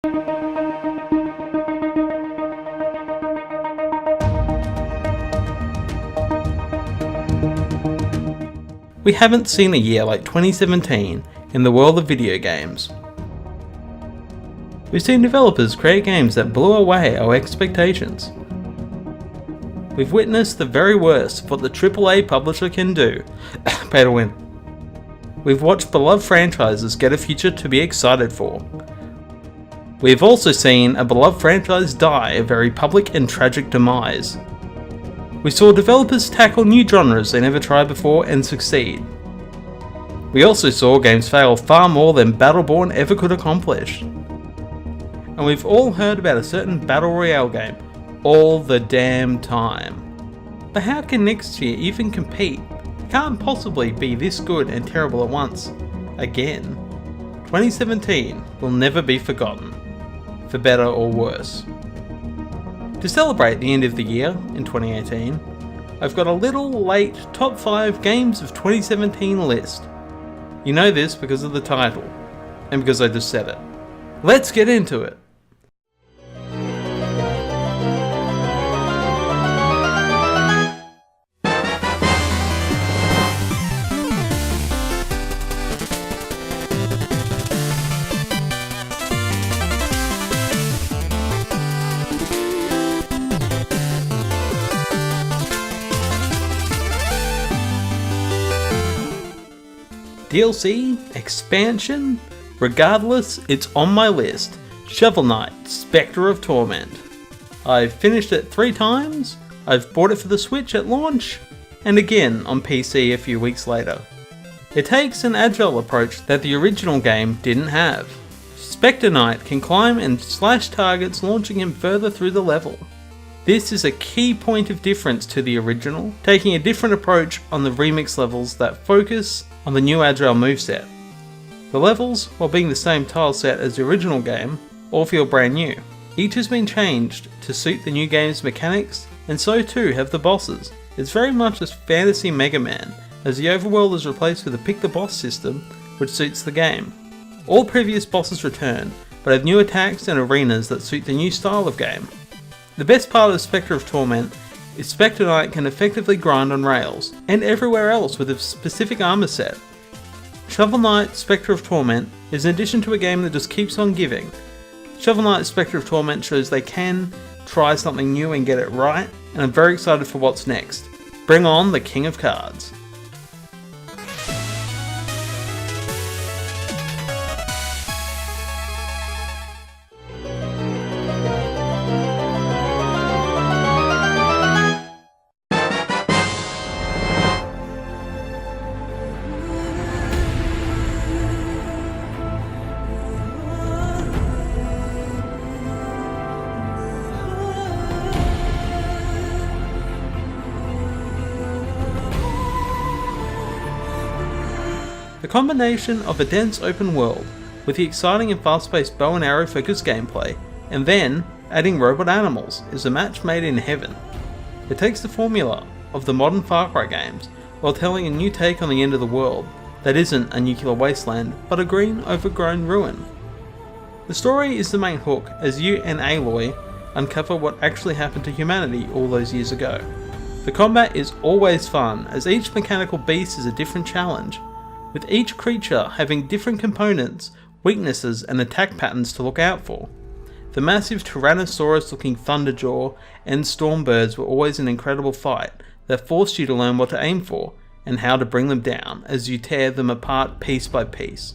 We haven't seen a year like 2017 in the world of video games. We've seen developers create games that blew away our expectations. We've witnessed the very worst of what the AAA publisher can do, pay to win. We've watched beloved franchises get a future to be excited for. We've also seen a beloved franchise die a very public and tragic demise. We saw developers tackle new genres they never tried before and succeed. We also saw games fail far more than Battleborn ever could accomplish. And we've all heard about a certain Battle Royale game all the damn time. But how can next year even compete? It can't possibly be this good and terrible at once. Again. 2017 will never be forgotten, for better or worse. To celebrate the end of the year in 2018, I've got a little late top 5 games of 2017 list. You know this because of the title, and because I just said it. Let's get into it! DLC? Expansion? Regardless, it's on my list. Shovel Knight, Spectre of Torment. I've finished it 3 times, I've bought it for the Switch at launch, and again on PC a few weeks later. It takes an agile approach that the original game didn't have. Spectre Knight can climb and slash targets, launching him further through the level. This is a key point of difference to the original, taking a different approach on the remix levels that focus on the new agile moveset. The levels, while being the same tile set as the original game, all feel brand new. Each has been changed to suit the new game's mechanics, and so too have the bosses. It's very much a fantasy Mega Man, as the overworld is replaced with a pick the boss system, which suits the game. All previous bosses return, but have new attacks and arenas that suit the new style of game. The best part of Spectre of Torment is Spectre Knight can effectively grind on rails, and everywhere else with a specific armor set. Shovel Knight Spectre of Torment is an addition to a game that just keeps on giving. Shovel Knight Spectre of Torment shows they can try something new and get it right, and I'm very excited for what's next. Bring on the King of Cards. The combination of a dense open world with the exciting and fast-paced bow and arrow focused gameplay, and then adding robot animals, is a match made in heaven. It takes the formula of the modern Far Cry games while telling a new take on the end of the world that isn't a nuclear wasteland but a green overgrown ruin. The story is the main hook as you and Aloy uncover what actually happened to humanity all those years ago. The combat is always fun as each mechanical beast is a different challenge, with each creature having different components, weaknesses and attack patterns to look out for. The massive Tyrannosaurus looking Thunderjaw and Stormbirds were always an incredible fight that forced you to learn what to aim for and how to bring them down as you tear them apart piece by piece.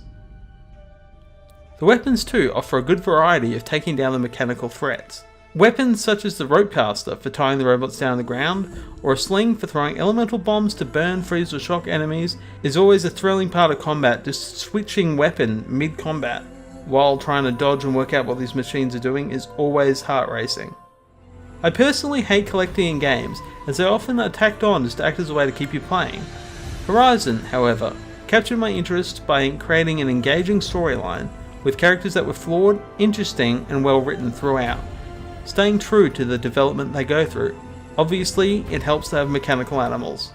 The weapons too offer a good variety of taking down the mechanical threats. Weapons such as the ropecaster for tying the robots down on the ground, or a sling for throwing elemental bombs to burn, freeze or shock enemies, is always a thrilling part of combat, just switching weapon mid-combat while trying to dodge and work out what these machines are doing is always heart-racing. I personally hate collecting in games as they often are tacked on just to act as a way to keep you playing. Horizon, however, captured my interest by creating an engaging storyline with characters that were flawed, interesting and well written throughout, staying true to the development they go through. Obviously, it helps to have mechanical animals.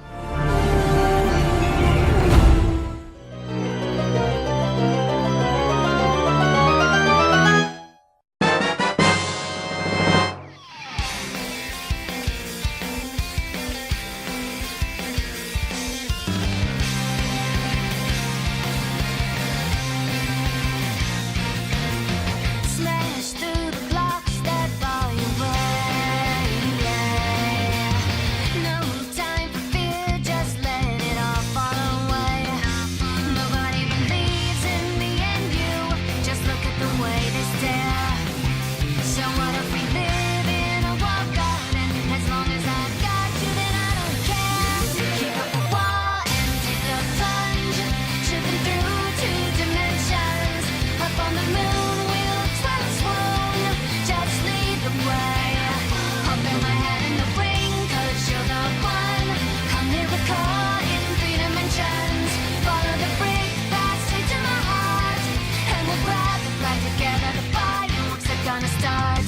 gonna start.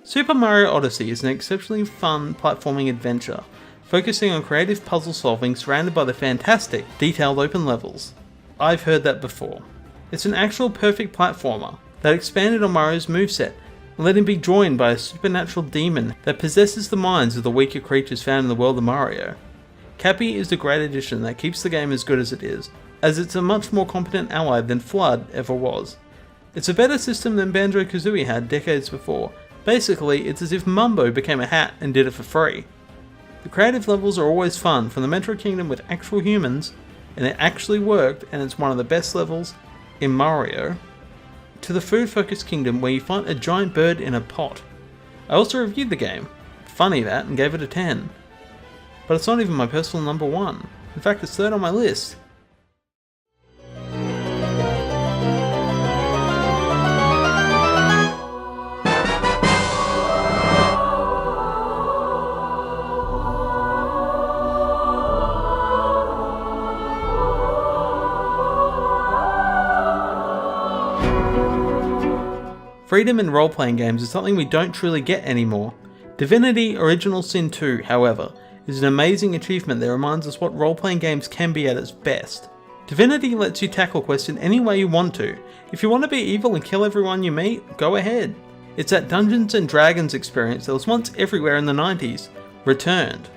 Super Mario Odyssey is an exceptionally fun platforming adventure, focusing on creative puzzle solving surrounded by the fantastic, detailed open levels. I've heard that before. It's an actual perfect platformer that expanded on Mario's moveset and let him be joined by a supernatural demon that possesses the minds of the weaker creatures found in the world of Mario. Cappy is the great addition that keeps the game as good as it is, as it's a much more competent ally than Flood ever was. It's a better system than Banjo-Kazooie had decades before. Basically, it's as if Mumbo became a hat and did it for free. The creative levels are always fun, from the Metro Kingdom with actual humans, and it actually worked and it's one of the best levels in Mario, to the food-focused kingdom where you find a giant bird in a pot. I also reviewed the game, funny that, and gave it a 10. But it's not even my personal number 1, in fact it's 3rd on my list. Freedom in role-playing games is something we don't truly get anymore. Divinity Original Sin 2, however, is an amazing achievement that reminds us what role-playing games can be at its best. Divinity lets you tackle quests in any way you want to. If you want to be evil and kill everyone you meet, go ahead. It's that Dungeons and Dragons experience that was once everywhere in the 90s, returned.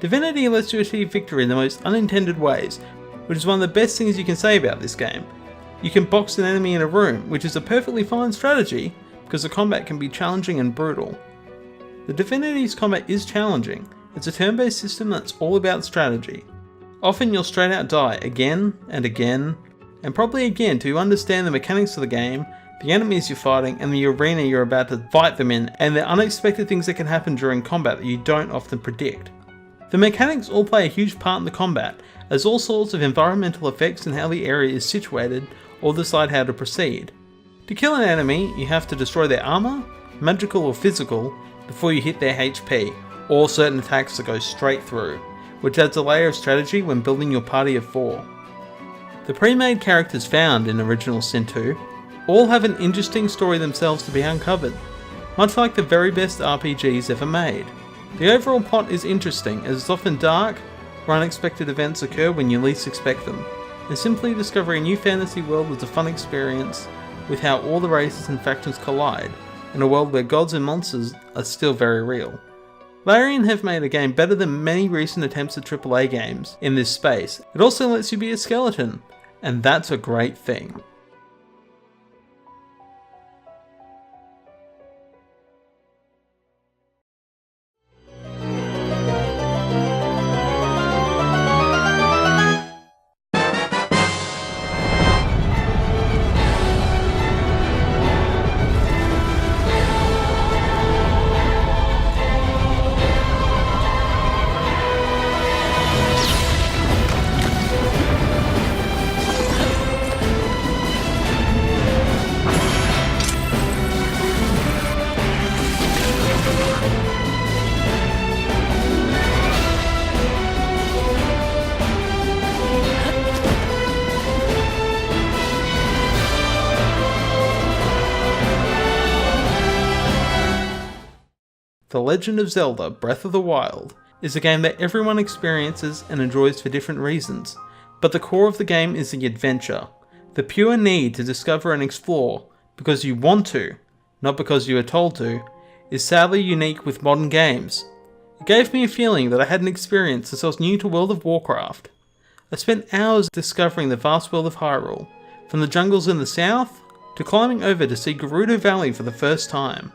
Divinity lets you achieve victory in the most unintended ways, which is one of the best things you can say about this game. You can box an enemy in a room, which is a perfectly fine strategy, because the combat can be challenging and brutal. The Divinity's combat is challenging. It's a turn-based system that's all about strategy. Often you'll straight out die again and again, and probably again till you understand the mechanics of the game, the enemies you're fighting, and the arena you're about to fight them in, and the unexpected things that can happen during combat that you don't often predict. The mechanics all play a huge part in the combat, as all sorts of environmental effects and how the area is situated or decide how to proceed. To kill an enemy, you have to destroy their armor, magical or physical, before you hit their HP, or certain attacks that go straight through, which adds a layer of strategy when building your party of 4. The pre-made characters found in Original Sin 2 all have an interesting story themselves to be uncovered, much like the very best RPGs ever made. The overall plot is interesting, as it's often dark, where unexpected events occur when you least expect them, and simply discovering a new fantasy world is a fun experience with how all the races and factions collide, in a world where gods and monsters are still very real. Larian have made a game better than many recent attempts at AAA games in this space. It also lets you be a skeleton, and that's a great thing. The Legend of Zelda Breath of the Wild is a game that everyone experiences and enjoys for different reasons, but the core of the game is the adventure, the pure need to discover and explore because you want to, not because you are told to, is sadly unique with modern games. It gave me a feeling that I hadn't experienced since I was new to World of Warcraft. I spent hours discovering the vast world of Hyrule, from the jungles in the south to climbing over to see Gerudo Valley for the first time.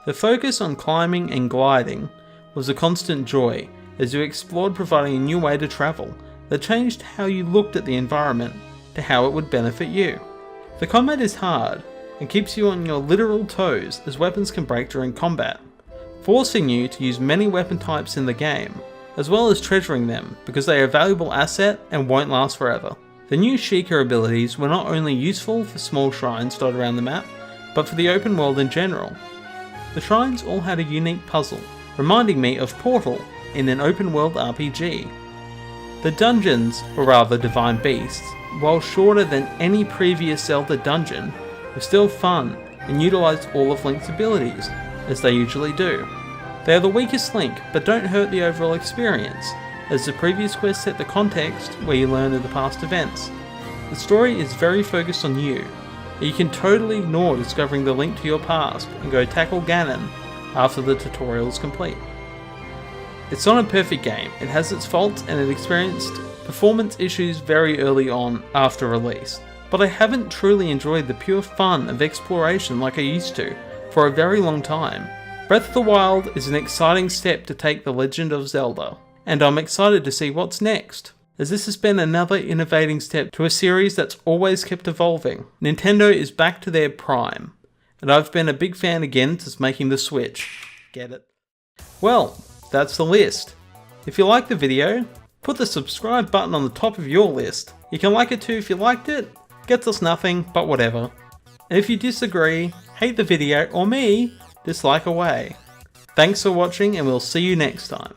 The focus on climbing and gliding was a constant joy as you explored, providing a new way to travel that changed how you looked at the environment to how it would benefit you. The combat is hard and keeps you on your literal toes as weapons can break during combat, forcing you to use many weapon types in the game, as well as treasuring them because they are a valuable asset and won't last forever. The new Sheikah abilities were not only useful for small shrines dotted around the map, but for the open world in general. The shrines all had a unique puzzle, reminding me of Portal in an open world RPG. The dungeons, or rather divine beasts, while shorter than any previous Zelda dungeon, were still fun and utilised all of Link's abilities, as they usually do. They are the weakest Link, but don't hurt the overall experience, as the previous quests set the context where you learn of the past events. The story is very focused on you, and you can totally ignore discovering the link to your past and go tackle Ganon after the tutorial is complete. It's not a perfect game, it has its faults and it experienced performance issues very early on after release, but I haven't truly enjoyed the pure fun of exploration like I used to for a very long time. Breath of the Wild is an exciting step to take The Legend of Zelda, and I'm excited to see what's next, as this has been another innovating step to a series that's always kept evolving. Nintendo is back to their prime, and I've been a big fan again since making the switch. Get it? Well, that's the list. If you liked the video, put the subscribe button on the top of your list. You can like it too if you liked it, gets us nothing, but whatever. And if you disagree, hate the video, or me, dislike away. Thanks for watching and we'll see you next time.